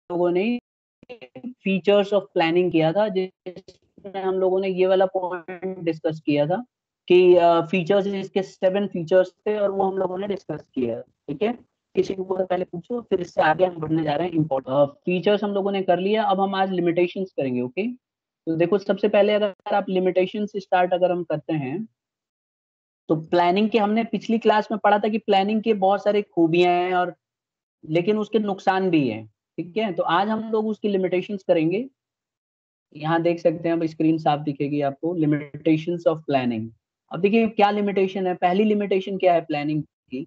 लोगों ने features of planning किया था, जिसमें हम लोगों ने ये वाला पॉइंट डिस्कस किया था कि फीचर्स, इसके 7 फीचर्स थे और वो हम लोगों ने डिस्कस किया। ठीक है, किसी को पहले पूछो, फिर इससे आगे हम बढ़ने जा रहे हैं। इम्पोर्टेंट फीचर्स हम लोगों ने कर लिया, अब हम आज लिमिटेशंस करेंगे। ओके, तो देखो सबसे पहले अगर आप लिमिटेशन से स्टार्ट अगर हम करते हैं, तो प्लानिंग के हमने पिछली क्लास में पढ़ा था कि प्लानिंग के बहुत सारे खूबियां हैं और लेकिन उसके नुकसान भी हैं। ठीक है, तो आज हम लोग उसकी लिमिटेशंस करेंगे। यहाँ देख सकते हैं, अब स्क्रीन साफ दिखेगी आपको, लिमिटेशंस ऑफ प्लानिंग। अब देखिए क्या लिमिटेशन है। पहली लिमिटेशन क्या है प्लानिंग की,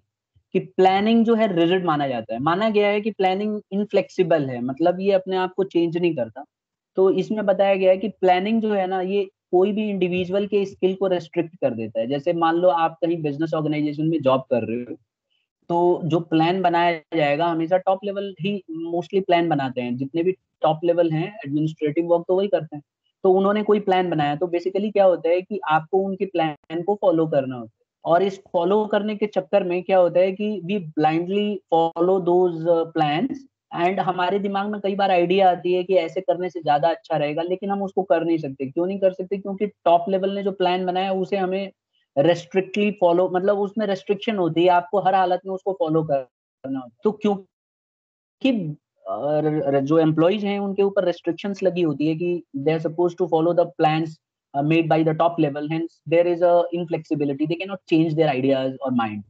कि प्लानिंग जो है रिजिड माना जाता है। माना गया है कि प्लानिंग इनफ्लेक्सिबल है, मतलब ये अपने आप को चेंज नहीं करता। तो इसमें बताया गया है कि प्लानिंग जो है ना, ये कोई भी इंडिविजुअल के स्किल को रेस्ट्रिक्ट कर देता है। जैसे मान लो आप कहीं बिजनेस ऑर्गेनाइजेशन में जॉब कर रहे हो, तो जो प्लान बनाया जाएगा, हमेशा टॉप लेवल ही मोस्टली प्लान बनाते हैं। जितने भी टॉप लेवल हैं एडमिनिस्ट्रेटिव वर्क तो वही करते हैं। तो उन्होंने कोई प्लान बनाया, तो बेसिकली क्या होता है कि आपको उनके प्लान को फॉलो करना होता है। और इस फॉलो करने के चक्कर में क्या होता है कि we blindly follow those plans, and हमारे दिमाग में कई बार आइडिया आती है कि ऐसे करने से ज्यादा अच्छा रहेगा, लेकिन हम उसको कर नहीं सकते। क्यों नहीं कर सकते? क्योंकि टॉप लेवल ने जो प्लान बनाया उसे हमें रेस्ट्रिक्टली फॉलो, मतलब उसमें रेस्ट्रिक्शन होती है, आपको हर हालत में उसको फॉलो करना होता है। तो क्योंकि जो एम्प्लॉइज हैं उनके ऊपर रेस्ट्रिक्शंस लगी होती है कि they are suppose to follow the plans made by the top level, hence there is a inflexibility, they can not change their ideas और माइंड।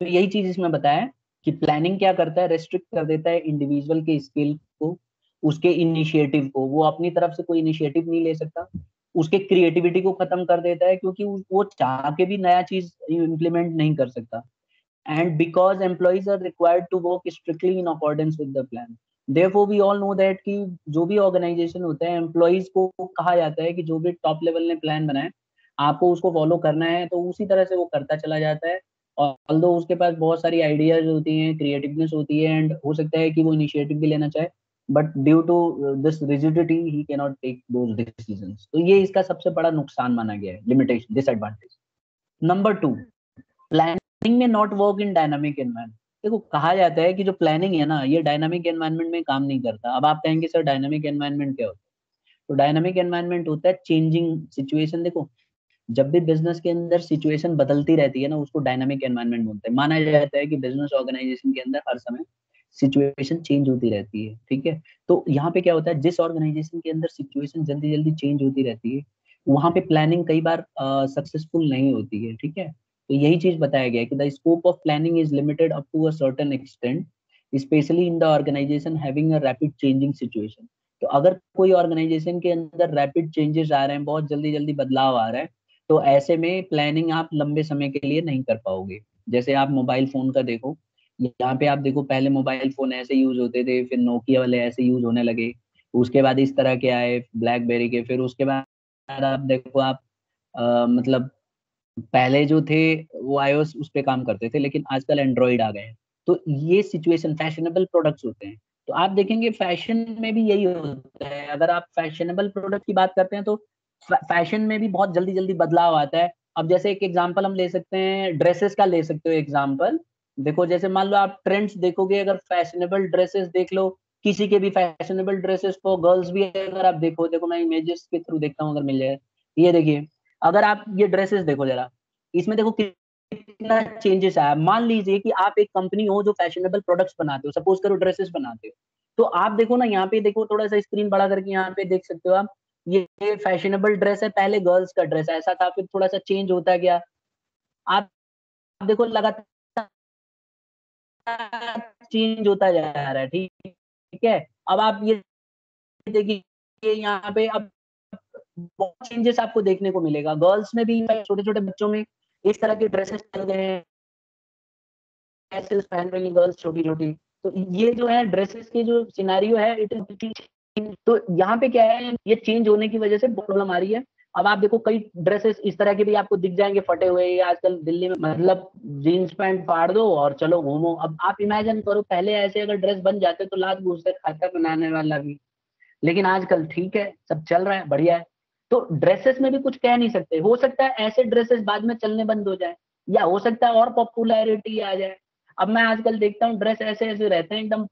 तो यही चीज इसमें बताया है कि प्लानिंग क्या करता है, रेस्ट्रिक्ट कर देता है इंडिविजुअल के स्किल को, उसके इनिशिएटिव को। वो अपनी तरफ से कोई इनिशिएटिव नहीं ले सकता। उसके क्रिएटिविटी को खत्म कर देता है, क्योंकि वो चाह के भी नया चीज इम्प्लीमेंट नहीं कर सकता। And because employees are required to work strictly in accordance with the plan, therefore we all know that कि जो भी ऑर्गेनाइजेशन होता है, एम्प्लॉइज को कहा जाता है कि जो भी टॉप लेवल ने प्लान बनाया आपको उसको फॉलो करना है, तो उसी तरह से वो करता चला जाता है। और ऑल्दो उसके पास बहुत सारी आइडियाज होती हैं, क्रिएटिवनेस होती है, एंड हो सकता है कि वो इनिशिएटिव भी लेना चाहे, but due to this rigidity he can not take those decisions. तो ये इसका सबसे बड़ा नुकसान माना गया है, लिमिटेशन, डिसएडवांटेज। नंबर 2, प्लानिंग में not work in dynamic environment. देखो कहा जाता है कि जो प्लानिंग है ना, ये डायनामिक एनवायरनमेंट में काम नहीं करता। अब आप कहेंगे सर डायनामिक एनवायरनमेंट क्या होता है? तो डायनामिक एनवायरनमेंट होता है चेंजिंग सिचुएशन। देखो जब भी बिजनेस के अंदर सिचुएशन बदलती रहती है ना, उसको डायनामिक एनवायरनमेंट बोलते हैं। माना जाता है कि बिजनेस ऑर्गेनाइजेशन के अंदर हर समय सिचुएशन चेंज होती रहती है। ठीक है, तो यहाँ पे क्या होता है, जिस ऑर्गेनाइजेशन के अंदर सिचुएशन जल्दी जल्दी चेंज होती रहती है, वहां पे प्लानिंग कई बार सक्सेसफुल नहीं होती है। ठीक है, तो यही चीज बताया गया है कि the scope of planning is limited up to a certain extent, especially in the organisation having a rapid changing situation. तो अगर कोई ऑर्गेनाइजेशन के अंदर रैपिड चेंजेस आ रहे हैं, बहुत जल्दी जल्दी बदलाव आ रहा है, तो ऐसे में प्लानिंग आप लंबे समय के लिए नहीं कर पाओगे। जैसे आप मोबाइल फोन का देखो, यहाँ पे आप देखो, पहले मोबाइल फोन ऐसे यूज होते थे, फिर नोकिया वाले ऐसे यूज होने लगे, उसके बाद इस तरह के आए ब्लैकबेरी के, फिर उसके बाद आप देखो आप मतलब पहले जो थे वो iOS उस पे काम करते थे, लेकिन आजकल एंड्रॉइड आ गए हैं। तो ये सिचुएशन, फैशनेबल प्रोडक्ट्स होते हैं। तो आप देखेंगे फैशन में भी यही होता है। अगर आप फैशनेबल प्रोडक्ट की बात करते हैं, तो फैशन में भी बहुत जल्दी जल्दी बदलाव आता है। अब जैसे एक एग्जांपल हम ले सकते हैं, ड्रेसेस का ले सकते हो एग्जांपल। देखो जैसे मान लो आप ट्रेंड्स देखोगे, अगर फैशनेबल ड्रेसेस देख लो, किसी के भी फैशनेबल ड्रेसेस को गर्ल्स भी अगर आप देखो, देखो मैं इमेजेस के थ्रू देखता हूँ अगर मिल जाए। ये देखिए, अगर आप ये ड्रेसेस देखो जरा, इसमें देखो कितना चेंजेस आया। मान लीजिए कि आप एक कंपनी हो जो फैशनेबल प्रोडक्ट्स बनाते हो, सपोज करो ड्रेसेस बनाते हो, तो आप देखो ना, यहाँ पे देखो, थोड़ा सा स्क्रीन बड़ा करके यहाँ पे देख सकते हो आप। ये फैशनेबल ड्रेस है, पहले गर्ल्स का ड्रेस ऐसा था, फिर थोड़ा सा चेंज होता गया। आप देखो लगातार चेंज होता जा रहा है। ठीक ठीक है, अब आप ये देखिए यहाँ पे अब बहुत चेंजेस आपको देखने को मिलेगा। गर्ल्स में भी, छोटे छोटे बच्चों में इस तरह के ड्रेसेस चल गए हैं, ड्रेसेस पहन रही हैं गर्ल्स छोटी छोटी। तो ये जो है ड्रेसेस की जो सिनारियो है, इट इज, तो यहाँ पे क्या है, ये चेंज होने की वजह से प्रॉब्लम आ रही है। अब आप देखो कई ड्रेसेस इस तरह के भी आपको दिख जाएंगे फटे हुए। ये आजकल दिल्ली में मतलब जीन्स पैंट फाड़ दो और चलो घूमो। अब आप इमेजिन करो, पहले ऐसे अगर ड्रेस बन जाते तो लात घूस से खाता बनाने वाला भी। लेकिन आजकल ठीक है, सब चल रहा है, बढ़िया है। तो ड्रेसेस में भी कुछ कह नहीं सकते, हो सकता है ऐसे ड्रेसेस बाद में चलने बंद हो जाए, या हो सकता है और पॉपुलैरिटी आ जाए। अब मैं आजकल देखता हूँ ड्रेस ऐसे ऐसे रहते हैं एकदम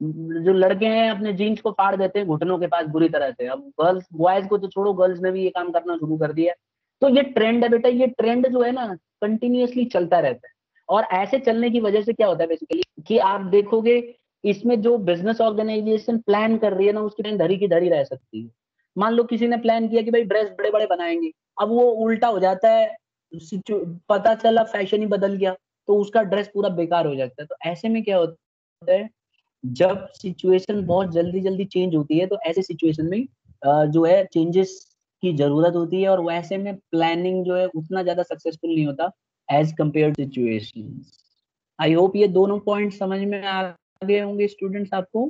जो लड़के हैं अपने जीन्स को फाड़ देते हैं घुटनों के पास बुरी तरह से। अब गर्ल्स, बॉयज को तो छोड़ो, गर्ल्स ने भी ये काम करना शुरू कर दिया है। तो ये ट्रेंड है बेटा, ये ट्रेंड जो है ना कंटिन्यूअसली चलता रहता है। और ऐसे चलने की वजह से क्या होता है बेसिकली कि आप देखोगे इसमें जो बिजनेस ऑर्गेनाइजेशन प्लान कर रही है ना उसकी ट्रेंड धरी की धरी रह सकती है। मान लो किसी ने प्लान किया कि भाई ड्रेस बड़े बड़े बनाएंगे, अब वो उल्टा हो जाता है, पता चला फैशन ही बदल गया, तो उसका ड्रेस पूरा बेकार हो जाता है। तो ऐसे में क्या होता है, जब सिचुएशन बहुत जल्दी जल्दी चेंज होती है तो ऐसे सिचुएशन में जो है चेंजेस की जरूरत होती है, और वैसे में प्लानिंग जो है उतना ज्यादा सक्सेसफुल नहीं होता as compare situation. I hope ये दोनों पॉइंट समझ में आ गए होंगे स्टूडेंट्स आपको।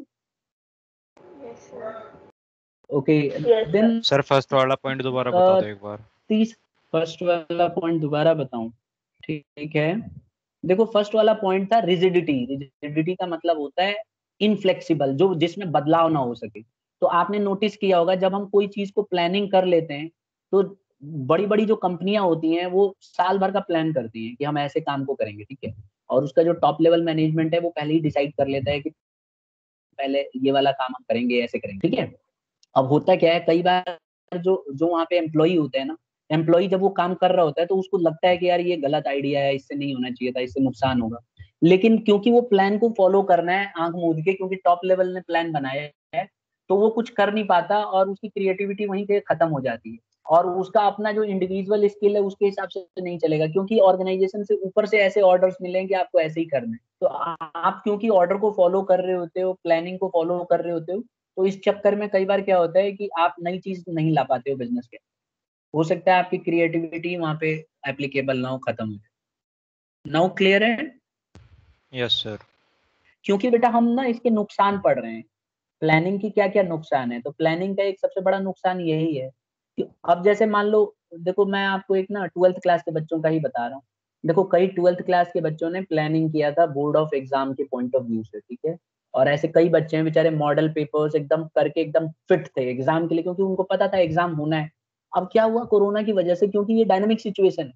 ओके, देन सर फर्स्ट वाला पॉइंट दोबारा बता दो एक बार। तीस फर्स्ट वाला पॉइंट दोबारा बताऊं? ठीक है, देखो फर्स्ट वाला पॉइंट था रिजिडिटी। रिजिडिटी का मतलब होता है इनफ्लेक्सिबल, जो जिसमें बदलाव ना हो सके। तो आपने नोटिस किया होगा जब हम कोई चीज को प्लानिंग कर लेते हैं तो बड़ी बड़ी जो कंपनियां होती हैं वो साल भर का प्लान करती हैं कि हम ऐसे काम को करेंगे, ठीक है। और उसका जो टॉप लेवल मैनेजमेंट है वो पहले ही डिसाइड कर लेता है कि पहले ये वाला काम हम करेंगे, ऐसे करेंगे, ठीक है। अब होता क्या है, कई बार जो जो वहाँ पे एम्प्लॉई होते हैं ना, एम्प्लॉई जब वो काम कर रहा होता है तो उसको लगता है कि यार ये गलत आइडिया है, इससे नहीं होना चाहिए था, इससे नुकसान होगा। लेकिन क्योंकि वो प्लान को फॉलो करना है आंख मूंद के, क्योंकि टॉप लेवल ने प्लान बनाया है, तो वो कुछ कर नहीं पाता और उसकी क्रिएटिविटी वहीं पे खत्म हो जाती है। और उसका अपना जो इंडिविजुअल स्किल है उसके हिसाब से नहीं चलेगा, क्योंकि ऑर्गेनाइजेशन से ऊपर से ऐसे ऑर्डर्स मिलेंगे कि आपको ऐसे ही करना है। तो आप क्योंकि ऑर्डर को फॉलो कर रहे होते हो, प्लानिंग को फॉलो कर रहे होते हो, तो इस चक्कर में कई बार क्या होता है कि आप नई चीज नहीं ला पाते हो बिजनेस के। हो सकता है आपकी क्रिएटिविटी वहां पे एप्लीकेबल ना हो, खत्म हो जाए। नाउ क्लियर है? Yes sir. क्योंकि बेटा हम ना इसके नुकसान पढ़ रहे हैं, प्लानिंग की क्या क्या नुकसान है। तो प्लानिंग का एक सबसे बड़ा नुकसान यही है कि अब जैसे मान लो, देखो मैं आपको एक ना 12th क्लास के बच्चों का ही बता रहा हूँ। देखो कई 12th क्लास के बच्चों ने प्लानिंग किया था बोर्ड ऑफ एग्जाम के पॉइंट ऑफ व्यू से, ठीक है। और ऐसे कई बच्चे हैं बेचारे मॉडल पेपर्स एकदम करके एकदम फिट थे एग्जाम के लिए, क्योंकि उनको पता था एग्जाम होना है। अब क्या हुआ कोरोना की वजह से, क्योंकि ये डायनामिक सिचुएशन है,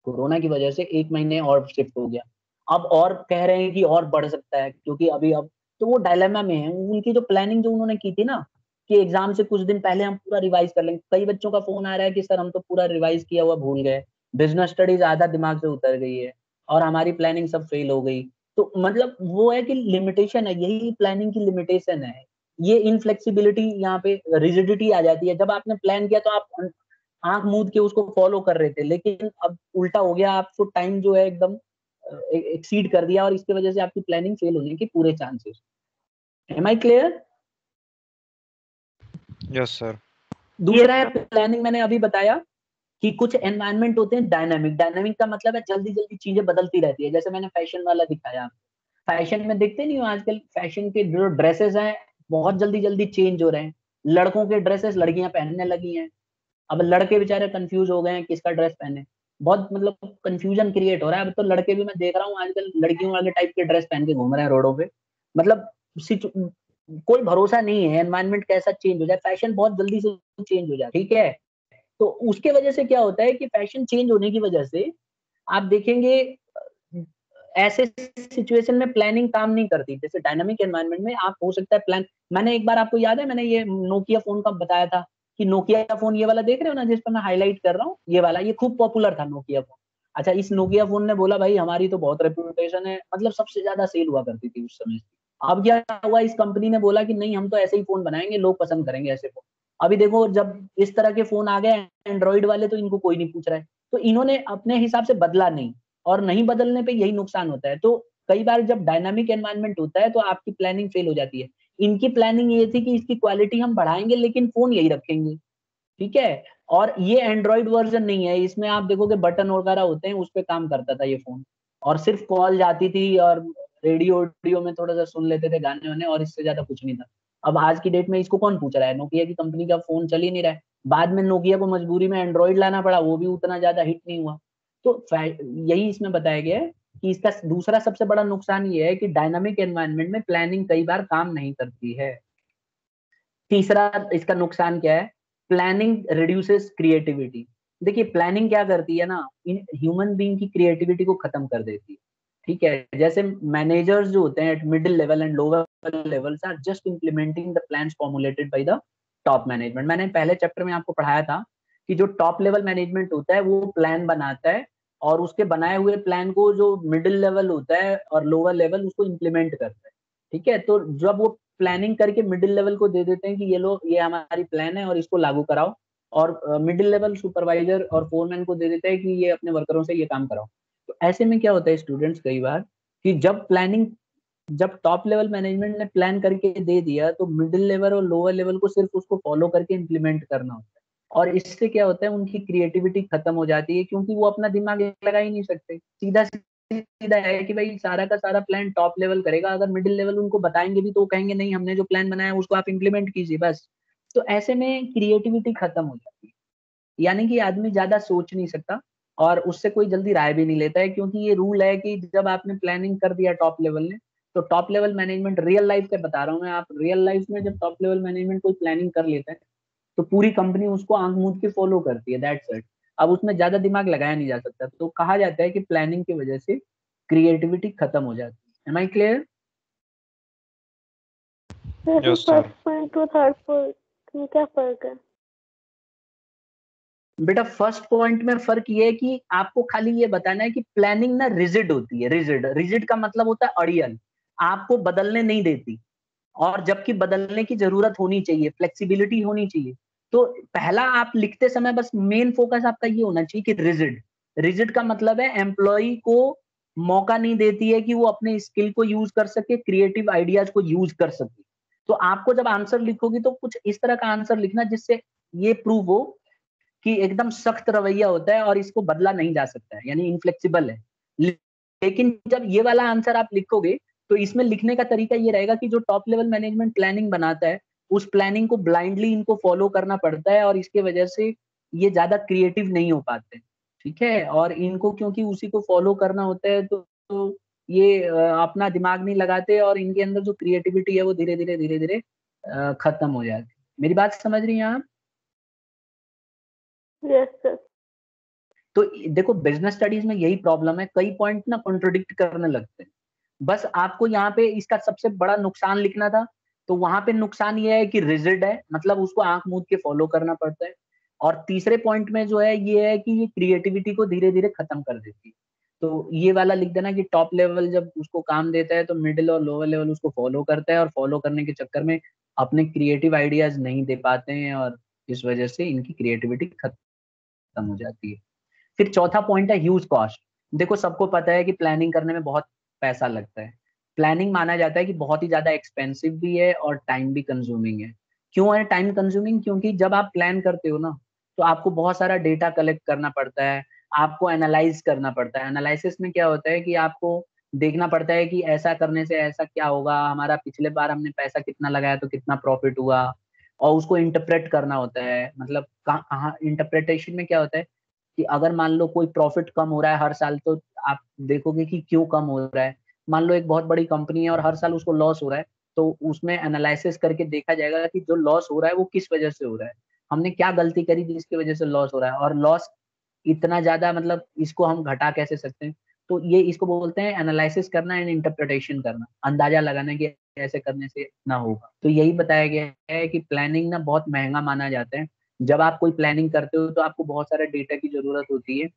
कोरोना की वजह से एक महीने और शिफ्ट हो गया। अब और कह रहे हैं कि और बढ़ सकता है, क्योंकि अभी अब तो वो डायलेमा में है। उनकी जो प्लानिंग जो उन्होंने की थी ना कि एग्जाम से कुछ दिन पहले हम पूरा रिवाइज कर लेंगे, कई बच्चों का फोन आ रहा है कि सर हम तो पूरा रिवाइज किया हुआ भूल गए, बिजनेस स्टडीज आधा दिमाग से उतर गई है और हमारी प्लानिंग सब फेल हो गई। तो मतलब वो है कि लिमिटेशन है, यही प्लानिंग की लिमिटेशन है। ये इनफ्लेक्सिबिलिटी यहाँ पे रिजिडिटी आ जाती है। जब आपने प्लान किया तो आप आंख मूंद के उसको फॉलो कर रहे थे, लेकिन अब उल्टा हो गया, आपको टाइम जो है एकदम एक्सीड कर दिया और इसकी वजह से आपकी प्लानिंग फेल होने के पूरे chances. Am I clear? Yes sir. दूसरा है प्लानिंग, मैंने अभी बताया कि कुछ एनवायरनमेंट होते हैं डायनामिक। डायनामिक का मतलब है जल्दी जल्दी चीजें बदलती रहती है। जैसे मैंने फैशन वाला दिखाया, फैशन में देखते नहीं हो आजकल फैशन के जो ड्रेसेस हैं बहुत जल्दी जल्दी चेंज हो रहे हैं। लड़कों के ड्रेसेस लड़कियां पहनने लगी हैं, अब लड़के बेचारे कंफ्यूज हो गए हैं किसका ड्रेस पहने। बहुत मतलब कंफ्यूजन क्रिएट हो रहा है। अब तो लड़के भी मैं देख रहा हूँ आजकल लड़कियों वाले टाइप के ड्रेस पहन के घूम रहे हैं रोडों पे। मतलब कोई भरोसा नहीं है, एनवायरनमेंट कैसा चेंज हो जाए, फैशन बहुत जल्दी से चेंज हो जाए, ठीक है। तो उसके वजह से क्या होता है कि फैशन चेंज होने की वजह से आप देखेंगे ऐसे सिचुएशन में प्लानिंग काम नहीं करती। जैसे डायनामिक एनवायरनमेंट में आप हो सकता है प्लान, मैंने एक बार आपको याद है मैंने ये नोकिया फोन का बताया था कि नोकिया फोन ये वाला देख रहे हो ना जिस पर मैं हाईलाइट कर रहा हूँ, ये वाला ये खूब पॉपुलर था नोकिया फोन। अच्छा, इस नोकिया फोन ने बोला भाई हमारी तो बहुत रेपुटेशन है, मतलब सबसे ज्यादा सेल हुआ करती थी उस समय। अब क्या हुआ, इस कंपनी ने बोला कि नहीं हम तो ऐसे ही फोन बनाएंगे, लोग पसंद करेंगे ऐसे फोन। अभी देखो जब इस तरह के फोन आ गए एंड्रॉइड वाले, तो इनको कोई नहीं पूछ रहा है। तो इन्होंने अपने हिसाब से बदला नहीं, और नहीं बदलने पे यही नुकसान होता है। तो कई बार जब डायनामिक एनवायरनमेंट होता है तो आपकी प्लानिंग फेल हो जाती है। इनकी प्लानिंग ये थी कि इसकी क्वालिटी हम बढ़ाएंगे लेकिन फोन यही रखेंगे, ठीक है। और ये एंड्रॉइड वर्जन नहीं है, इसमें आप देखोगे बटन वगैरह होते हैं, उस पर काम करता था ये फोन। और सिर्फ कॉल जाती थी और रेडियो रेडियो में थोड़ा सा सुन लेते थे गाने वाने, और इससे ज्यादा कुछ नहीं था। अब आज की डेट में इसको कौन पूछ रहा है, नोकिया की कंपनी का फोन चल ही नहीं रहा है। बाद में नोकिया को मजबूरी में एंड्रॉइड लाना पड़ा, वो भी उतना ज्यादा हिट नहीं हुआ। तो यही इसमें बताया गया है कि इसका दूसरा सबसे बड़ा नुकसान ये है कि डायनामिक एनवायरनमेंट में प्लानिंग कई बार काम नहीं करती है। तीसरा इसका नुकसान क्या है, प्लानिंग रिड्यूसेस क्रिएटिविटी। देखिए प्लानिंग क्या करती है ना, इन ह्यूमन बीइंग की क्रिएटिविटी को खत्म कर देती है, ठीक है, जैसे मैनेजर्स जो होते हैं at middle level and lower levels are just implementing the plans formulated by the top management. मैंने पहले चैप्टर में आपको पढ़ाया था कि जो टॉप लेवल मैनेजमेंट होता है वो प्लान बनाता है और उसके बनाए हुए प्लान को जो मिडिल लेवल होता है और लोअर लेवल उसको इम्प्लीमेंट करता है। ठीक है, तो जब वो प्लानिंग करके मिडिल लेवल को दे देते हैं कि ये लो ये हमारी प्लान है और इसको लागू कराओ, और मिडिल लेवल सुपरवाइजर और फोरमैन को दे देता है कि ये अपने वर्करों से ये काम कराओ। तो ऐसे में क्या होता है स्टूडेंट्स, कई बार कि जब टॉप लेवल मैनेजमेंट ने प्लान करके दे दिया तो मिडिल लेवल और लोअर लेवल को सिर्फ उसको फॉलो करके इम्प्लीमेंट करना होता है। और इससे क्या होता है, उनकी क्रिएटिविटी खत्म हो जाती है, क्योंकि वो अपना दिमाग लगा ही नहीं सकते। सीधा सीधा है कि भाई सारा का सारा प्लान टॉप लेवल करेगा, अगर मिडिल लेवल उनको बताएंगे भी तो वो कहेंगे नहीं, हमने जो प्लान बनाया उसको आप इम्प्लीमेंट कीजिए बस। तो ऐसे में क्रिएटिविटी खत्म हो जाती है, यानी कि आदमी ज्यादा सोच नहीं सकता और उससे कोई जल्दी राय भी नहीं लेता है, क्योंकि ये रूल है कि जब आपने प्लानिंग कर दिया टॉप लेवल ने, तो top level management real life का बता रहा हूँ मैं, आप रियल लाइफ में जब टॉप लेवल मैनेजमेंट कोई प्लानिंग कर लेता है तो पूरी कंपनी उसको आंख मूंद के फॉलो करती है, दैट्स इट। अब उसमें ज्यादा दिमाग लगाया नहीं जा सकता, तो कहा जाता है कि प्लानिंग की वजह से क्रिएटिविटी खत्म हो जाती है। Am I clear? जैसे यस सर। फर्स्ट पॉइंट और थर्ड पॉइंट में क्या फर्क है? बेटा फर्स्ट पॉइंट में फर्क ये है कि आपको खाली ये बताना है कि प्लानिंग ना रिजिड होती है। रिजिड रिजिड का मतलब होता है अड़ियल, आपको बदलने नहीं देती, और जबकि बदलने की जरूरत होनी चाहिए, फ्लेक्सिबिलिटी होनी चाहिए। तो पहला आप लिखते समय बस मेन फोकस आपका ये होना चाहिए कि रिजिड। रिजिड का मतलब है एम्प्लॉय को मौका नहीं देती है कि वो अपने स्किल को यूज कर सके, क्रिएटिव आइडियाज को यूज कर सके। तो आपको जब आंसर लिखोगी तो कुछ इस तरह का आंसर लिखना जिससे ये प्रूव हो कि एकदम सख्त रवैया होता है और इसको बदला नहीं जा सकता है, यानी इनफ्लेक्सिबल है। लेकिन जब ये वाला आंसर आप लिखोगे तो इसमें लिखने का तरीका ये रहेगा कि जो टॉप लेवल मैनेजमेंट प्लानिंग बनाता है उस प्लानिंग को ब्लाइंडली इनको फॉलो करना पड़ता है, और इसके वजह से ये ज्यादा क्रिएटिव नहीं हो पाते। ठीक है, और इनको क्योंकि उसी को फॉलो करना होता है तो ये अपना दिमाग नहीं लगाते और इनके अंदर जो क्रिएटिविटी है वो धीरे धीरे खत्म हो जाती है। मेरी बात समझ रही हैं आप? Yes sir. तो देखो बिजनेस स्टडीज में यही प्रॉब्लम है, कई पॉइंट ना कॉन्ट्रोडिक्ट करने लगते हैं। बस आपको यहाँ पे इसका सबसे बड़ा नुकसान लिखना था, तो वहां पे नुकसान ये है कि रिजिड है, मतलब उसको आंख मूंद के फॉलो करना पड़ता है। और तीसरे पॉइंट में जो है ये है कि ये क्रिएटिविटी को धीरे धीरे खत्म कर देती है। तो ये वाला लिख देना कि टॉप लेवल जब उसको काम देता है तो मिडिल और लोअर लेवल उसको फॉलो करता है, और फॉलो करने के चक्कर में अपने क्रिएटिव आइडियाज नहीं दे पाते हैं, और इस वजह से इनकी क्रिएटिविटी खत्म हो जाती है। फिर चौथा पॉइंट है ह्यूज कॉस्ट। देखो सबको पता है कि प्लानिंग करने में बहुत पैसा लगता है। प्लानिंग माना जाता है कि बहुत ही ज्यादा एक्सपेंसिव भी है और टाइम भी कंज्यूमिंग है। क्यों है टाइम कंज्यूमिंग? क्योंकि जब आप प्लान करते हो ना तो आपको बहुत सारा डेटा कलेक्ट करना पड़ता है, आपको एनालाइज करना पड़ता है। एनालिसिस में क्या होता है कि आपको देखना पड़ता है कि ऐसा करने से ऐसा क्या होगा, हमारा पिछले बार हमने पैसा कितना लगाया तो कितना प्रॉफिट हुआ, और उसको इंटरप्रेट करना होता है। मतलब कहाँ इंटरप्रिटेशन में क्या होता है कि अगर मान लो कोई प्रॉफिट कम हो रहा है हर साल, तो आप देखोगे कि क्यों कम हो रहा है। मान लो एक बहुत बड़ी कंपनी है और हर साल उसको लॉस हो रहा है, तो उसमें एनालिसिस करके देखा जाएगा कि जो लॉस हो रहा है वो किस वजह से हो रहा है, हमने क्या गलती करी जिसकी वजह से लॉस हो रहा है, और लॉस इतना ज्यादा मतलब इसको हम घटा कैसे सकते हैं। तो ये इसको बोलते हैं एनालिसिस करना एंड इंटरप्रिटेशन करना, अंदाजा लगाना कि ऐसे करने से ना होगा। तो यही बताया गया है कि प्लानिंग ना बहुत महंगा माना जाता है। जब आप कोई प्लानिंग करते हो तो आपको बहुत सारे डेटा की जरूरत होती है,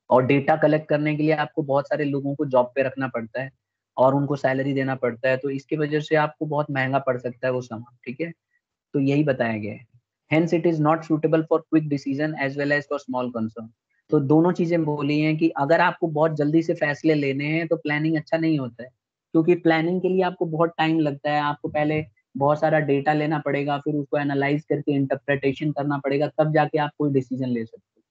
और डेटा कलेक्ट करने के लिए आपको बहुत सारे लोगों को जॉब पे रखना पड़ता है और उनको सैलरी देना पड़ता है, तो इसकी वजह से आपको बहुत महंगा पड़ सकता है वो सामान। ठीक है, तो यही बताया गया है। Hence it is not suitable for quick decision as well as for small concern. तो दोनों चीजें बोली हैं कि अगर आपको बहुत जल्दी से फैसले लेने हैं तो प्लानिंग अच्छा नहीं होता है, क्योंकि प्लानिंग के लिए आपको बहुत टाइम लगता है, आपको पहले बहुत सारा डेटा लेना पड़ेगा, फिर उसको एनालाइज करके इंटरप्रिटेशन करना पड़ेगा, तब जाके आप कोई डिसीजन ले सकते हो।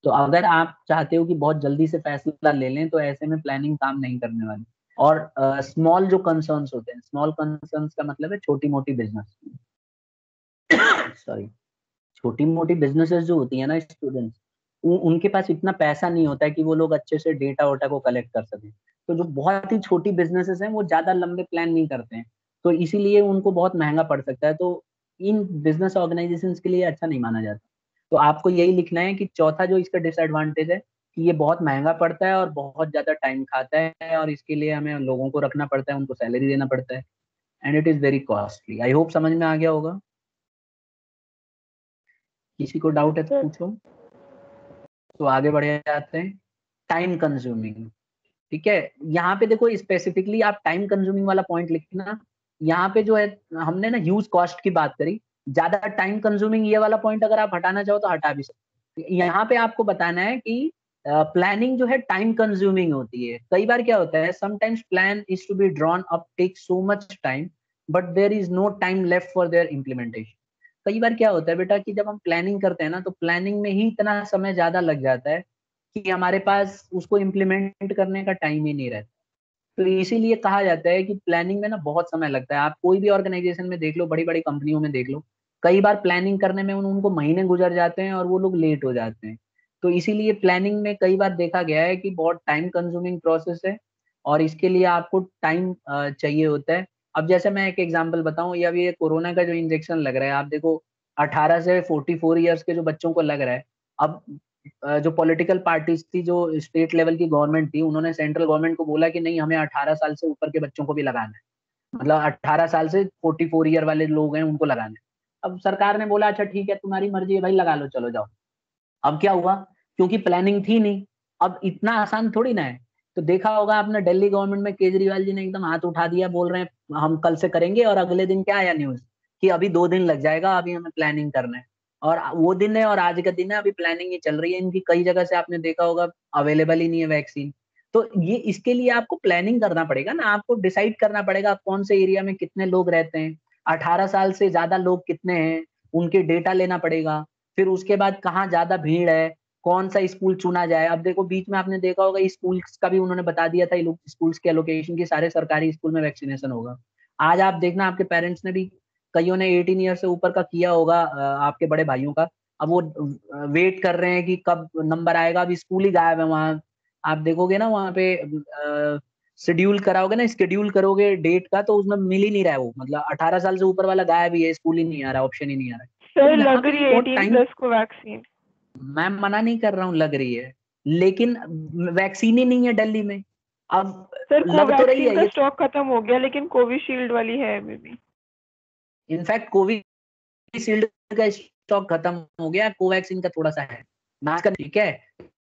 तो अगर आप चाहते हो कि बहुत जल्दी से फैसला ले लें तो ऐसे में प्लानिंग काम नहीं करने वाली। और स्मॉल जो कंसर्न्स होते हैं, स्मॉल कंसर्न्स का मतलब है छोटी मोटी बिजनेस, सॉरी, छोटी मोटी बिजनेसेस जो होती है ना स्टूडेंट्स, उनके पास इतना पैसा नहीं होता है कि वो लोग अच्छे से डेटा वोटा को कलेक्ट कर सकें। तो जो बहुत ही छोटी बिजनेसेस हैं वो ज्यादा लंबे प्लान नहीं करते हैं, तो इसीलिए उनको बहुत महंगा पड़ सकता है। तो इन बिजनेस ऑर्गेनाइजेशंस के लिए अच्छा नहीं माना जाता। तो आपको यही लिखना है कि चौथा जो इसका डिसएडवांटेज है कि ये बहुत महंगा पड़ता है और बहुत ज्यादा टाइम खाता है, और इसके लिए हमें लोगों को रखना पड़ता है, उनको सैलरी देना पड़ता है, and it is very costly. I hope समझ में आ गया होगा। किसी को डाउट है तो सर। पूछो। तो आगे बढ़े जाते हैं। टाइम कंज्यूमिंग, ठीक है। यहाँ पे देखो स्पेसिफिकली आप टाइम कंज्यूमिंग वाला पॉइंट लिखना। यहाँ पे जो है हमने ना ह्यूज कॉस्ट की बात करी, ज्यादा टाइम कंज्यूमिंग ये वाला पॉइंट अगर आप हटाना चाहो तो हटा भी सकते। यहाँ पे आपको बताना है कि प्लानिंग जो है टाइम कंज्यूमिंग होती है। कई बार क्या होता है, sometimes plan is to be drawn up take so much time but there is no time left for their implementation. कई बार क्या होता है बेटा कि जब हम प्लानिंग करते हैं ना, तो प्लानिंग में ही इतना समय ज्यादा लग जाता है कि हमारे पास उसको इम्प्लीमेंट करने का टाइम ही नहीं रहता। तो इसीलिए कहा जाता है कि प्लानिंग में ना बहुत समय लगता है। आप कोई भी ऑर्गेनाइजेशन में देख लो, बड़ी बड़ी कंपनियों में देख लो, कई बार प्लानिंग करने में उनको महीने गुजर जाते हैं और वो लोग लेट हो जाते हैं। तो इसीलिए प्लानिंग में कई बार देखा गया है कि बहुत टाइम कंज्यूमिंग प्रोसेस है, और इसके लिए आपको टाइम चाहिए होता है। अब जैसे मैं एक एग्जांपल बताऊं, या अभी ये कोरोना का जो इंजेक्शन लग रहा है, आप देखो 18 से 44 ईयर्स के जो बच्चों को लग रहा है। अब जो पॉलिटिकल पार्टीज थी, जो स्टेट लेवल की गवर्नमेंट थी, उन्होंने सेंट्रल गवर्नमेंट को बोला कि नहीं, हमें 18 साल से ऊपर के बच्चों को भी लगाना है, मतलब 18 साल से 44 ईयर वाले लोग हैं उनको लगाना है। अब सरकार ने बोला अच्छा ठीक है, तुम्हारी मर्जी है भाई, लगा लो, चलो जाओ। अब क्या हुआ, क्योंकि प्लानिंग थी नहीं, अब इतना आसान थोड़ी ना है। तो देखा होगा आपने, दिल्ली गवर्नमेंट में केजरीवाल जी ने एकदम हाथ उठा दिया, बोल रहे हैं हम कल से करेंगे, और अगले दिन क्या आया न्यूज कि अभी 2 दिन लग जाएगा, अभी हमें प्लानिंग करना है। और वो दिन है और आज का दिन है, अभी प्लानिंग ही चल रही है इनकी। कई जगह से आपने देखा होगा अवेलेबल ही नहीं है वैक्सीन। तो ये इसके लिए आपको प्लानिंग करना पड़ेगा ना, आपको डिसाइड करना पड़ेगा आप कौन से एरिया में कितने लोग रहते हैं, 18 साल से ज्यादा लोग कितने हैं, उनके डेटा लेना पड़ेगा। फिर उसके बाद कहाँ ज्यादा भीड़ है, कौन सा स्कूल चुना जाए। अब देखो बीच में आपने देखा होगा स्कूल्स का भी उन्होंने बता दिया था, स्कूल्स के एलोकेशन की, सारे सरकारी स्कूल में वैक्सीनेशन होगा। आज आप देखना, आपके पेरेंट्स ने भी, कईयों ने 18 ईयर से ऊपर का किया होगा, आपके बड़े भाइयों का। अब वो वेट कर रहे हैं कि कब नंबर आएगा, अभी स्कूल ही गायब है वहाँ। आप देखोगे ना वहाँ पे शेड्यूल कराओगे ना, स्केड्यूल करोगे डेट का, तो उसमें मिल ही नहीं रहा है वो, मतलब 18 साल से ऊपर वाला गायब ही है, स्कूल ही नहीं आ रहा, ऑप्शन ही नहीं आ रहा है। तो सर यहाँ लग पे रही ये है बहुत 18 टाइम, प्लस को वैक्सीन। मैं मना नहीं कर रहा हूँ, लग रही है, लेकिन वैक्सीन ही नहीं है दिल्ली में। अब सर लग तो रही कोवैक्सीन है का ये। स्टॉक खत्म हो गया, लेकिन कोविशील्ड वाली है अभी भी। इनफैक्ट कोविशील्ड का स्टॉक खत्म हो गया, कोवैक्सीन का थोड़ा सा है, मैच का, ठीक है।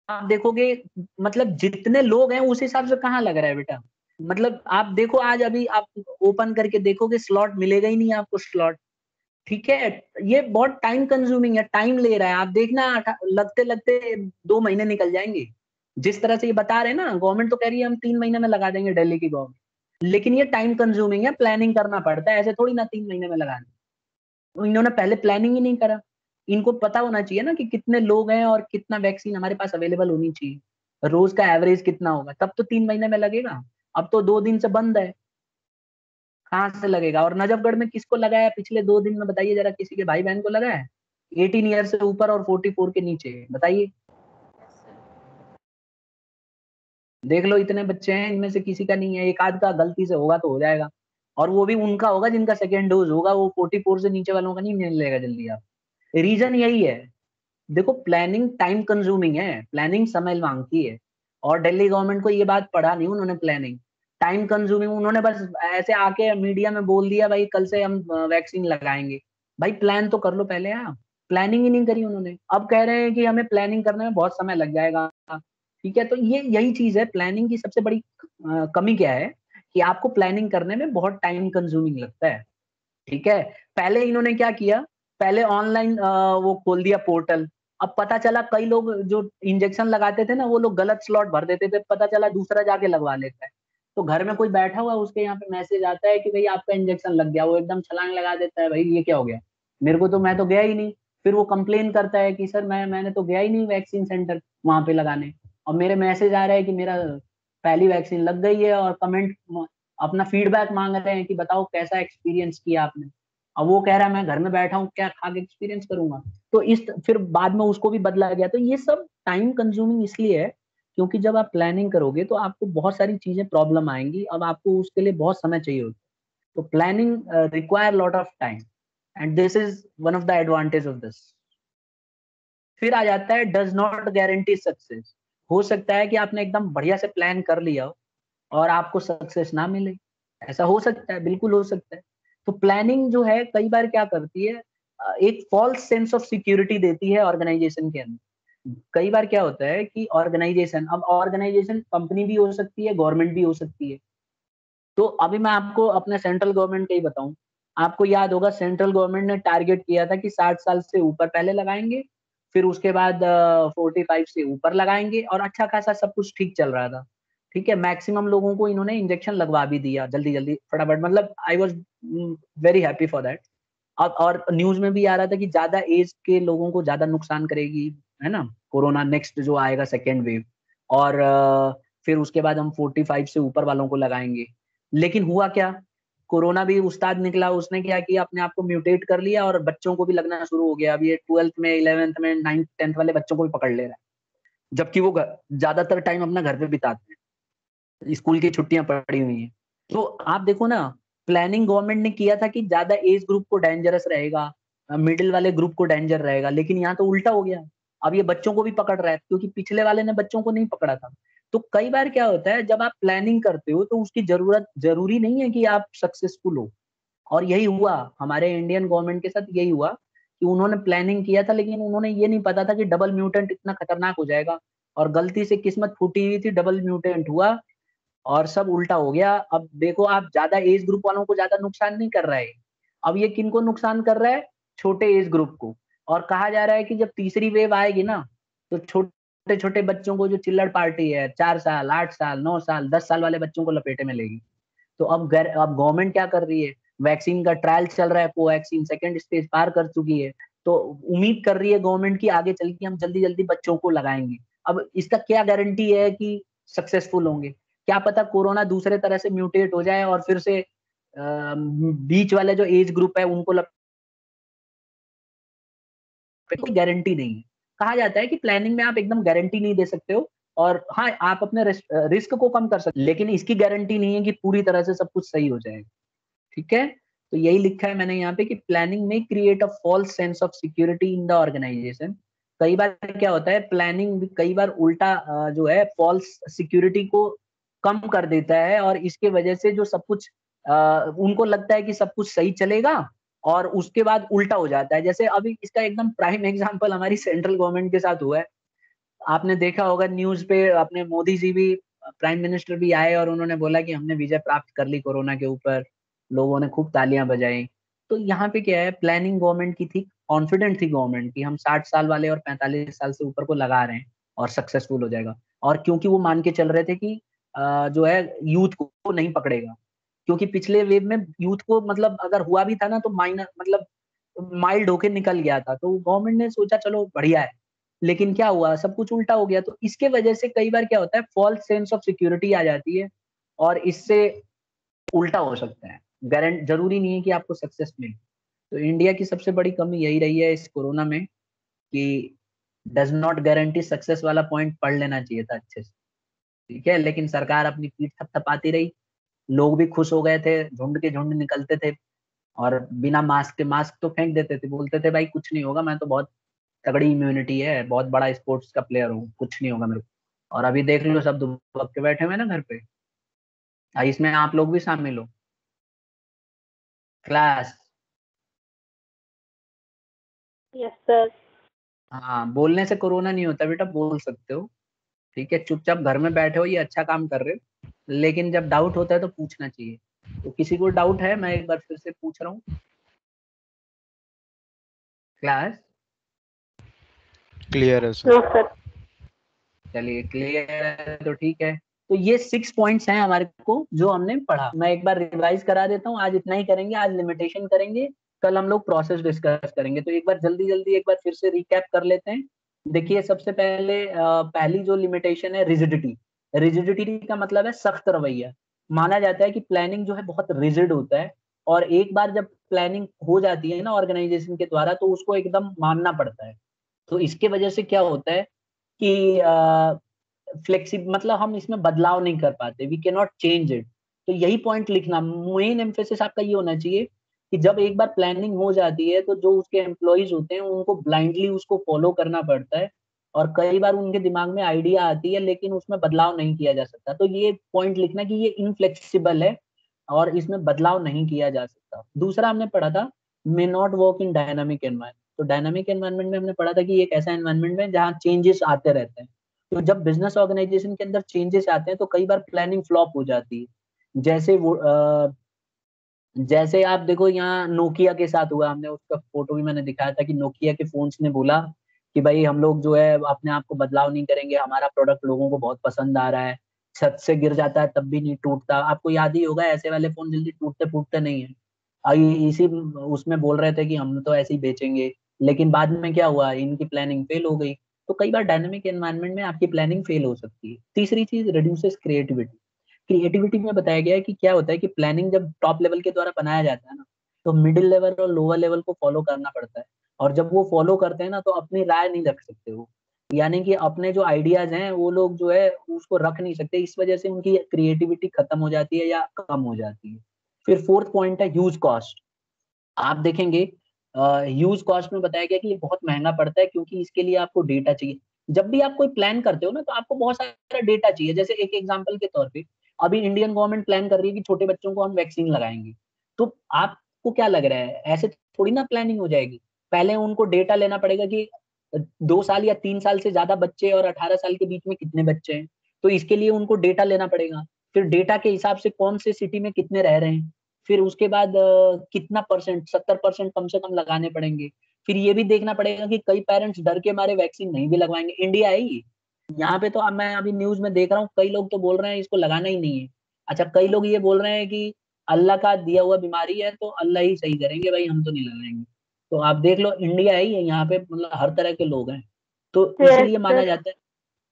आप देखोगे, मतलब जितने लोग हैं उस हिसाब से कहाँ लग रहा है बेटा। मतलब आप देखो, आज अभी आप ओपन करके देखोगे, स्लॉट मिलेगा ही नहीं आपको, स्लॉट, ठीक है। ये बहुत टाइम कंज्यूमिंग है, टाइम ले रहा है। आप देखना लगते लगते 2 महीने निकल जाएंगे। जिस तरह से ये बता रहे हैं ना, गवर्नमेंट तो कह रही है हम 3 महीने में लगा देंगे, दिल्ली की गवर्नमेंट, लेकिन ये टाइम कंज्यूमिंग है, प्लानिंग करना पड़ता है, ऐसे थोड़ी ना 3 महीने में लगा दें। तो इन्होंने पहले प्लानिंग ही नहीं करा। इनको पता होना चाहिए ना कि कितने लोग हैं और कितना वैक्सीन हमारे पास अवेलेबल होनी चाहिए, रोज का एवरेज कितना होगा, तब तो 3 महीने में लगेगा। अब तो 2 दिन से बंद है, कहाँ से लगेगा। और नजफगढ़ में किसको लगाया पिछले 2 दिन में, बताइए जरा, किसी के भाई बहन को लगा है 18 ईयर से ऊपर और 44 के नीचे, बताइए। देख लो, इतने बच्चे हैं, इनमें से किसी का नहीं है, एक आध का गलती से होगा तो हो जाएगा, और वो भी उनका होगा जिनका सेकेंड डोज होगा, वो 44 से नीचे वालों का नहीं मिलेगा जल्दी। आप, रीजन यही है। देखो प्लानिंग टाइम कंज्यूमिंग है, प्लानिंग समय मांगती है, और दिल्ली गवर्नमेंट को ये बात पढ़ा नहीं उन्होंने, प्लानिंग टाइम कंज्यूमिंग। उन्होंने बस ऐसे आके मीडिया में बोल दिया भाई कल से हम वैक्सीन लगाएंगे। भाई प्लान तो कर लो पहले, आप प्लानिंग ही नहीं करी उन्होंने, अब कह रहे हैं कि हमें प्लानिंग करने में बहुत समय लग जाएगा। ठीक है, तो ये यही चीज है, प्लानिंग की सबसे बड़ी कमी क्या है कि आपको प्लानिंग करने में बहुत टाइम कंज्यूमिंग लगता है। ठीक है, पहले इन्होंने क्या किया, पहले ऑनलाइन वो खोल दिया पोर्टल। अब पता चला कई लोग जो इंजेक्शन लगाते थे ना, वो लोग गलत स्लॉट भर देते थे, पता चला दूसरा जाके लगवा लेता है। तो घर में कोई बैठा हुआ है, उसके यहाँ पे मैसेज आता है कि भाई आपका इंजेक्शन लग गया, वो एकदम छलांग लगा देता है, भाई ये क्या हो गया, मेरे को तो, मैं तो गया ही नहीं। फिर वो कंप्लेन करता है कि सर मैंने तो गया ही नहीं वैक्सीन सेंटर वहां पे लगाने, और मेरे मैसेज आ रहा है कि मेरा पहली वैक्सीन लग गई है, और कमेंट अपना फीडबैक मांग रहे हैं कि बताओ कैसा एक्सपीरियंस किया आपने। अब वो कह रहा है मैं घर में बैठा हूँ, क्या खा के एक्सपीरियंस करूंगा। तो इस फिर बाद में उसको भी बदला गया। तो ये सब टाइम कंज्यूमिंग इसलिए है क्योंकि जब आप प्लानिंग करोगे तो आपको बहुत सारी चीजें प्रॉब्लम आएंगी, अब आपको उसके लिए बहुत समय चाहिए होता है। तो planning require lot of time, and this is one of the advantage of this. फिर आ जाता है डज नॉट गारंटी सक्सेस। हो सकता है कि आपने एकदम बढ़िया से प्लान कर लिया हो और आपको सक्सेस ना मिले, ऐसा हो सकता है, बिल्कुल हो सकता है। तो प्लानिंग जो है कई बार क्या करती है, एक फॉल्स सेंस ऑफ सिक्योरिटी देती है ऑर्गेनाइजेशन के अंदर। कई बार क्या होता है कि ऑर्गेनाइजेशन, अब ऑर्गेनाइजेशन कंपनी भी हो सकती है, गवर्नमेंट भी हो सकती है। तो अभी मैं आपको अपने सेंट्रल गवर्नमेंट का ही बताऊं, आपको याद होगा सेंट्रल गवर्नमेंट ने टारगेट किया था कि 60 साल से ऊपर पहले लगाएंगे, फिर उसके बाद 45 से ऊपर लगाएंगे, और अच्छा खासा सब कुछ ठीक चल रहा था। ठीक है, मैक्सिमम लोगों को इन्होंने इंजेक्शन लगवा भी दिया जल्दी जल्दी फटाफट, मतलब I was very happy for that. अब और न्यूज में भी आ रहा था कि ज्यादा एज के लोगों को ज्यादा नुकसान करेगी, है ना, कोरोना नेक्स्ट जो आएगा सेकेंड वेव, और फिर उसके बाद हम 45 से ऊपर वालों को लगाएंगे। लेकिन हुआ क्या, कोरोना भी उस्ताद निकला, उसने क्या किया, अपने आप को म्यूटेट कर लिया और बच्चों को भी लगना शुरू हो गया। अभी ये 12th में, 11th में, 9th 10th वाले बच्चों को भी पकड़ ले रहा है, जबकि वो ज्यादातर टाइम अपना घर पे बिताते हैं, स्कूल की छुट्टियां पड़ी हुई हैं। तो आप देखो ना, प्लानिंग गवर्नमेंट ने किया था कि ज्यादा एज ग्रुप को डेंजरस रहेगा, मिडिल वाले ग्रुप को डेंजर रहेगा, लेकिन यहाँ तो उल्टा हो गया। अब ये बच्चों को भी पकड़ रहा है, क्योंकि पिछले वाले ने बच्चों को नहीं पकड़ा था। तो कई बार क्या होता है, जब आप प्लानिंग करते हो तो उसकी जरूरी नहीं है कि आप सक्सेसफुल हो। और यही हुआ हमारे इंडियन गवर्नमेंट के साथ, यही हुआ कि उन्होंने प्लानिंग किया था, लेकिन उन्होंने ये नहीं पता था कि डबल म्यूटेंट इतना खतरनाक हो जाएगा, और गलती से किस्मत फूटी हुई थी, डबल म्यूटेंट हुआ और सब उल्टा हो गया। अब देखो, आप ज्यादा एज ग्रुप वालों को ज्यादा नुकसान नहीं कर रहा है, अब ये किन को नुकसान कर रहा है, छोटे एज ग्रुप को। और कहा जा रहा है कि जब तीसरी वेव आएगी ना, तो छोटे छोटे बच्चों को, जो चिल्लड़ पार्टी है, 4 साल, 8 साल, 9 साल, 10 साल वाले बच्चों को लपेटे में लेगी। तो अब गवर्नमेंट क्या कर रही है, वैक्सीन का ट्रायल चल रहा है, कोवैक्सीन सेकेंड स्टेज पार कर चुकी है, तो उम्मीद कर रही है गवर्नमेंट की आगे चल के हम जल्दी जल्दी बच्चों को लगाएंगे। अब इसका क्या गारंटी है कि सक्सेसफुल होंगे, क्या पता कोरोना दूसरे तरह से म्यूटेट हो जाए और फिर से बीच वाले जो एज ग्रुप है उनको कोई गारंटी नहीं है। कहा जाता है कि प्लानिंग में आप एकदम गारंटी नहीं दे सकते हो, और हाँ, आप अपने रिस्क को कम कर सकते हो, लेकिन इसकी गारंटी नहीं है कि पूरी तरह से सब कुछ सही हो जाएगा। ठीक है, तो यही लिखा है मैंने यहाँ पे कि प्लानिंग में create a false sense of security in the organisation. कई बार क्या होता है, प्लानिंग भी कई बार उल्टा जो है फॉल्स सिक्योरिटी को कम कर देता है, और इसके वजह से जो सब कुछ उनको लगता है कि सब कुछ सही चलेगा, और उसके बाद उल्टा हो जाता है। जैसे अभी इसका एकदम प्राइम एग्जांपल हमारी सेंट्रल गवर्नमेंट के साथ हुआ है। आपने देखा होगा न्यूज पे, अपने मोदी जी भी, प्राइम मिनिस्टर भी आए और उन्होंने बोला कि हमने विजय प्राप्त कर ली कोरोना के ऊपर, लोगों ने खूब तालियां बजाई। तो यहाँ पे क्या है, प्लानिंग गवर्नमेंट की थी, कॉन्फिडेंट थी गवर्नमेंट की हम 60 साल वाले और 45 साल से ऊपर को लगा रहे हैं और सक्सेसफुल हो जाएगा। और क्योंकि वो मान के चल रहे थे कि जो है यूथ को नहीं पकड़ेगा, क्योंकि पिछले वेव में यूथ को, मतलब अगर हुआ भी था ना तो माइनर, मतलब माइल्ड होके निकल गया था, तो गवर्नमेंट ने सोचा चलो बढ़िया है। लेकिन क्या हुआ, सब कुछ उल्टा हो गया। तो इसके वजह से कई बार क्या होता है, फॉल्स सेंस ऑफ सिक्योरिटी आ जाती है, और इससे उल्टा हो सकता है। गारंट जरूरी नहीं है कि आपको सक्सेस मिले। तो इंडिया की सबसे बड़ी कमी यही रही है इस कोरोना में, कि डज नॉट गारंटी सक्सेस वाला पॉइंट पढ़ लेना चाहिए था अच्छे से। ठीक है, लेकिन सरकार अपनी पीठ थपथपाती रही, लोग भी खुश हो गए थे, झुंड के झुंड निकलते थे, और बिना मास्क के, मास्क तो फेंक देते थे, बोलते थे भाई कुछ नहीं होगा, मैं तो बहुत तगड़ी इम्यूनिटी है, बहुत बड़ा स्पोर्ट्स का प्लेयर हूँ, कुछ नहीं होगा मेरे को। और अभी देख लो, सब दुबक के बैठे हुए हैं ना घर पे। इसमें आप लोग भी शामिल हो। क्लास। Yes sir. हाँ, बोलने से कोरोना नहीं होता बेटा, बोल सकते हो। ठीक है, चुपचाप घर में बैठे हो, ये अच्छा काम कर रहे हो, लेकिन जब डाउट होता है तो पूछना चाहिए। तो किसी को डाउट है, मैं एक बार फिर से पूछ रहा हूँ। क्लास। क्लियर है सर। No sir. चलिए, क्लियर है तो ठीक है। तो ये 6 पॉइंट्स हैं हमारे को जो हमने पढ़ा। मैं एक बार रिवाइज करा देता हूँ, आज इतना ही करेंगे, आज लिमिटेशन करेंगे, कल हम लोग प्रोसेस डिस्कस करेंगे। तो एक बार जल्दी जल्दी एक बार फिर से रिकैप कर लेते हैं। देखिए, सबसे पहले पहली जो लिमिटेशन है, रिजिडिटी। रिजिडिटी का मतलब है सख्त रवैया। माना जाता है कि प्लानिंग जो है बहुत रिजिड होता है, और एक बार जब प्लानिंग हो जाती है ना ऑर्गेनाइजेशन के द्वारा, तो उसको एकदम मानना पड़ता है। तो इसके वजह से क्या होता है कि फ्लेक्सिबल, मतलब हम इसमें बदलाव नहीं कर पाते, we can not change it. तो यही पॉइंट लिखना, मेन एम्फेसिस आपका ये होना चाहिए कि जब एक बार प्लानिंग हो जाती है तो जो उसके एम्प्लॉइज होते हैं उनको ब्लाइंडली उसको फॉलो करना पड़ता है, और कई बार उनके दिमाग में आइडिया आती है लेकिन उसमें बदलाव नहीं किया जा सकता। तो ये पॉइंट लिखना कि ये इनफ्लेक्सिबल है और इसमें बदलाव नहीं किया जा सकता। दूसरा हमने पढ़ा था may not work in dynamic environment. तो डायनामिक एनवायरनमेंट में हमने पढ़ा था कि एक ऐसा एनवायरनमेंट है जहाँ चेंजेस आते रहते हैं। तो जब बिजनेस ऑर्गेनाइजेशन के अंदर चेंजेस आते हैं तो कई बार प्लानिंग फ्लॉप हो जाती है। जैसे आप देखो यहाँ नोकिया के साथ हुआ, हमने उसका फोटो भी मैंने दिखाया था कि नोकिया के फोन्स ने बोला कि भाई हम लोग जो है अपने आप को बदलाव नहीं करेंगे, हमारा प्रोडक्ट लोगों को बहुत पसंद आ रहा है, छत से गिर जाता है तब भी नहीं टूटता। आपको याद ही होगा ऐसे वाले फोन जल्दी टूटते फूटते नहीं है। इसी उसमें बोल रहे थे कि हम तो ऐसे ही बेचेंगे, लेकिन बाद में क्या हुआ, इनकी प्लानिंग फेल हो गई। तो कई बार डायनेमिक एनवायरनमेंट में आपकी प्लानिंग फेल हो सकती है। तीसरी चीज रिड्यूसेस क्रिएटिविटी। क्रिएटिविटी में बताया गया है कि क्या होता है कि प्लानिंग जब टॉप लेवल के द्वारा बनाया जाता है ना, तो मिडिल लेवल और लोअर लेवल को फॉलो करना पड़ता है। और जब वो फॉलो करते हैं ना तो अपनी राय नहीं रख सकते वो, यानी कि अपने जो आइडियाज हैं वो लोग जो है उसको रख नहीं सकते। इस वजह से उनकी क्रिएटिविटी खत्म हो जाती है या कम हो जाती है। फिर फोर्थ पॉइंट है ह्यूज कॉस्ट। आप देखेंगे ह्यूज कॉस्ट में बताया गया कि ये बहुत महंगा पड़ता है क्योंकि इसके लिए आपको डेटा चाहिए। जब भी आप कोई प्लान करते हो ना तो आपको बहुत सारा डेटा चाहिए। जैसे एक एग्जांपल के तौर पे अभी इंडियन गवर्नमेंट प्लान कर रही है कि छोटे बच्चों को हम वैक्सीन लगाएंगे। तो आपको क्या लग रहा है, ऐसे थोड़ी ना प्लानिंग हो जाएगी। पहले उनको डेटा लेना पड़ेगा कि 2 साल या 3 साल से ज्यादा बच्चे और 18 साल के बीच में कितने बच्चे हैं। तो इसके लिए उनको डेटा लेना पड़ेगा। फिर डेटा के हिसाब से कौन से सिटी में कितने रह रहे हैं। फिर उसके बाद कितना परसेंट, 70% कम से कम लगाने पड़ेंगे। फिर ये भी देखना पड़ेगा कि कई पेरेंट्स डर के मारे वैक्सीन नहीं भी लगवाएंगे। इंडिया है ये, यहाँ पे तो अब मैं अभी न्यूज में देख रहा हूँ कई लोग तो बोल रहे हैं इसको लगाना ही नहीं है। अच्छा, कई लोग ये बोल रहे हैं कि अल्लाह का दिया हुआ बीमारी है तो अल्लाह ही सही करेंगे, भाई हम तो नहीं लगाएंगे। तो आप देख लो इंडिया है ये, यहाँ पे मतलब हर तरह के लोग हैं। तो यस इसलिए माना सर। जाता है।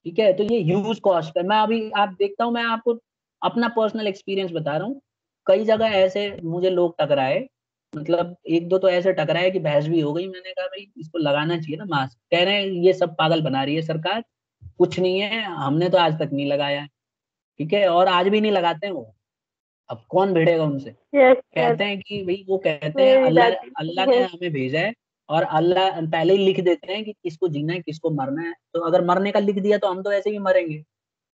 ठीक है, तो ये ह्यूज कॉस्ट है। मैं अभी आप देखता हूँ, मैं आपको अपना पर्सनल एक्सपीरियंस बता रहा हूँ। कई जगह ऐसे मुझे लोग टकराए, मतलब एक दो तो ऐसे टकराए कि बहस भी हो गई। मैंने कहा भाई इसको लगाना चाहिए ना मास्क, कह रहे हैं ये सब पागल बना रही है सरकार, कुछ नहीं है, हमने तो आज तक नहीं लगाया है। ठीक है, और आज भी नहीं लगाते हैं वो। अब कौन भिड़ेगा उनसे। Yes sir. कहते हैं कि भाई, वो कहते हैं मेरी अल्लाह, दादी। अल्लाह ने यस। हमें भेजा है और अल्लाह पहले ही लिख देते हैं कि किसको जीना है किसको मरना है। तो अगर मरने का लिख दिया तो हम तो ऐसे ही मरेंगे।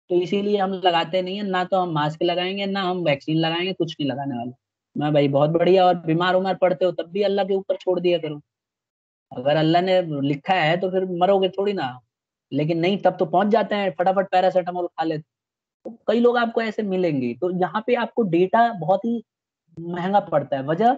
तो इसीलिए हम लगाते नहीं है ना, तो हम मास्क लगाएंगे ना हम वैक्सीन लगाएंगे, कुछ नहीं लगाने वाले। मैं भाई बहुत बढ़िया, और बीमार उमार पड़ते हो तब भी अल्लाह के ऊपर छोड़ दिया करो। अगर अल्लाह ने लिखा है तो फिर मरोगे थोड़ी ना। लेकिन नहीं, तब तो पहुंच जाते हैं, फटाफट पैरासीटामोल खा लेते। तो कई लोग आपको ऐसे मिलेंगे। तो यहाँ पे आपको डेटा बहुत ही महंगा पड़ता है। वजह,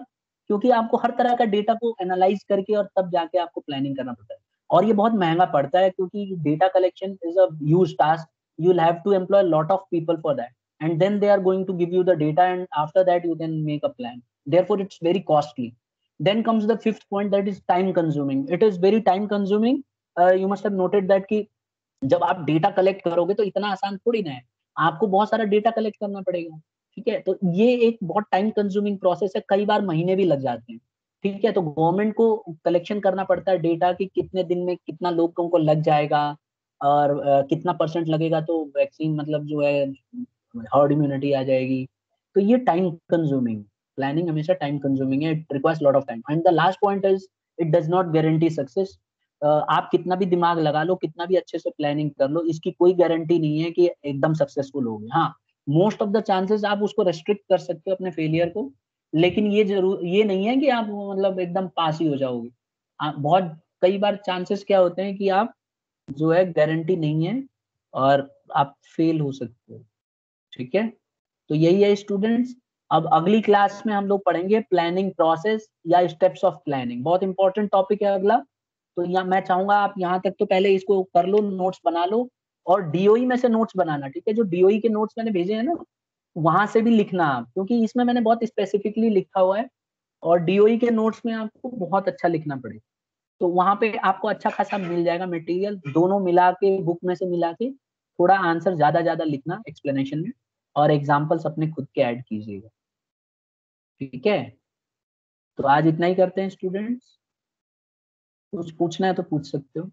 क्योंकि आपको हर तरह का डेटा को एनालाइज करके और तब जाके आपको प्लानिंग करना पड़ता है। और ये बहुत महंगा पड़ता है क्योंकि data collection is a huge task. You will have to employ lot of people for that, and then they are going to give you the data, and after that you can make a plan. therefore it's very costly. Then comes the fifth point, that is time consuming. It is very time consuming. You must have noted that कि जब आप data collect करोगे तो इतना आसान थोड़ी ना है, आपको बहुत सारा डेटा कलेक्ट करना पड़ेगा। ठीक है, तो ये एक बहुत टाइम कंज्यूमिंग प्रोसेस है, कई बार महीने भी लग जाते हैं। ठीक है, तो गवर्नमेंट को कलेक्शन करना पड़ता है डेटा कि कितने दिन में कितना लोगों को लग जाएगा और कितना परसेंट लगेगा तो वैक्सीन मतलब जो है हर्ड इम्यूनिटी आ जाएगी। तो ये टाइम कंज्यूमिंग, प्लानिंग हमेशा टाइम कंज्यूमिंग है, it requires lot of time. And the last point is it does not guarantee success. आप कितना भी दिमाग लगा लो, कितना भी अच्छे से प्लानिंग कर लो, इसकी कोई गारंटी नहीं है कि एकदम सक्सेसफुल होगे। हाँ, मोस्ट ऑफ द चांसेस आप उसको रेस्ट्रिक्ट कर सकते हो अपने फेलियर को, लेकिन ये नहीं है कि आप मतलब एकदम पास ही हो जाओगे। आप बहुत, कई बार चांसेस क्या होते हैं कि आप जो है गारंटी नहीं है और आप फेल हो सकते हो। ठीक है, तो यही है स्टूडेंट्स। अब अगली क्लास में हम लोग पढ़ेंगे प्लानिंग प्रोसेस या स्टेप्स ऑफ प्लानिंग, बहुत इंपॉर्टेंट टॉपिक है अगला। तो यहाँ मैं चाहूंगा आप यहाँ तक तो पहले इसको कर लो, नोट्स बना लो, और डीओई में से नोट्स बनाना। ठीक है, जो डीओई के नोट्स मैंने भेजे हैं ना, वहां से भी लिखना आप, क्योंकि इसमें मैंने बहुत स्पेसिफिकली लिखा हुआ है और डीओई के नोट्स में आपको बहुत अच्छा लिखना पड़ेगा। तो वहां पे आपको अच्छा खासा मिल जाएगा मटेरियल, दोनों मिला के बुक में से मिला के थोड़ा आंसर ज्यादा ज्यादा लिखना एक्सप्लेनेशन में, और एग्जाम्पल्स अपने खुद के ऐड कीजिएगा। ठीक है, तो आज इतना ही करते हैं स्टूडेंट्स। कुछ पूछना है तो पूछ सकते हो।